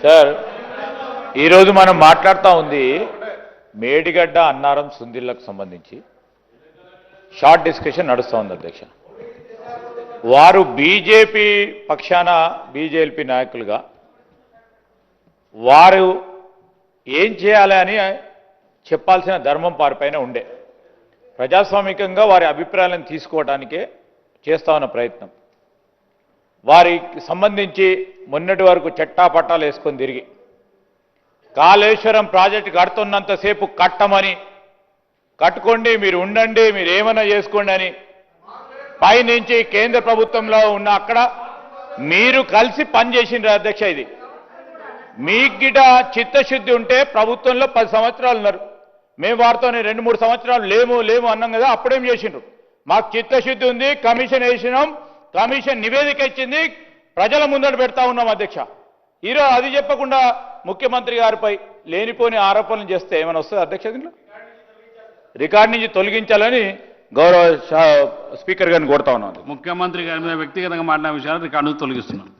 Sir ఈరోజు మనం మాట్లాడుతూ ఉంది మేడిగడ్డ అన్నారం సుందిళ్లకు సంబంధించి షార్ట్ డిస్కషన్ నడుస్తూ ఉంది అధ్యక్ష. వారు బీజేపీ పక్షాన బీజేపీ నాయకులుగా వారు ఏం చేయాలి అని చెప్పాల్సిన ధర్మం వారిపైన ఉండే. ప్రజాస్వామికంగా వారి అభిప్రాయాలను తీసుకోవడానికే చేస్తా ఉన్న ప్రయత్నం. వారికి సంబంధించి మొన్నటి వరకు చట్టాపట్టాలు వేసుకొని తిరిగి కాళేశ్వరం ప్రాజెక్టు కడుతున్నంతసేపు కట్టమని, కట్టుకోండి, మీరు ఉండండి, మీరు ఏమైనా చేసుకోండి అని పైనుంచి కేంద్ర ప్రభుత్వంలో ఉన్న అక్కడ మీరు కలిసి పనిచేసిండ్రు అధ్యక్ష. ఇది మీకు గిట చిత్తశుద్ధి ఉంటే ప్రభుత్వంలో 10 సంవత్సరాలు ఉన్నారు. మేము వారితోనే 2-3 సంవత్సరాలు లేము అన్నాం కదా. అప్పుడేం చేసిండ్రు? మాకు చిత్తశుద్ధి ఉంది, కమిషన్ వేసినాం, కమిషన్ నివేదిక ఇచ్చింది, ప్రజల ముందట పెడతా ఉన్నాం అధ్యక్ష. ఈరోజు అది చెప్పకుండా ముఖ్యమంత్రి గారిపై లేనిపోని ఆరోపణలు చేస్తే ఏమైనా వస్తుంది అధ్యక్ష? దీంట్లో రికార్డు నుంచి తొలగించాలని గౌరవ స్పీకర్ గారిని కోరుతా ఉన్నాను. ముఖ్యమంత్రి గారి మీద వ్యక్తిగతంగా మాట్లాడిన విషయాలు రికార్డు నుంచి తొలగిస్తున్నాను.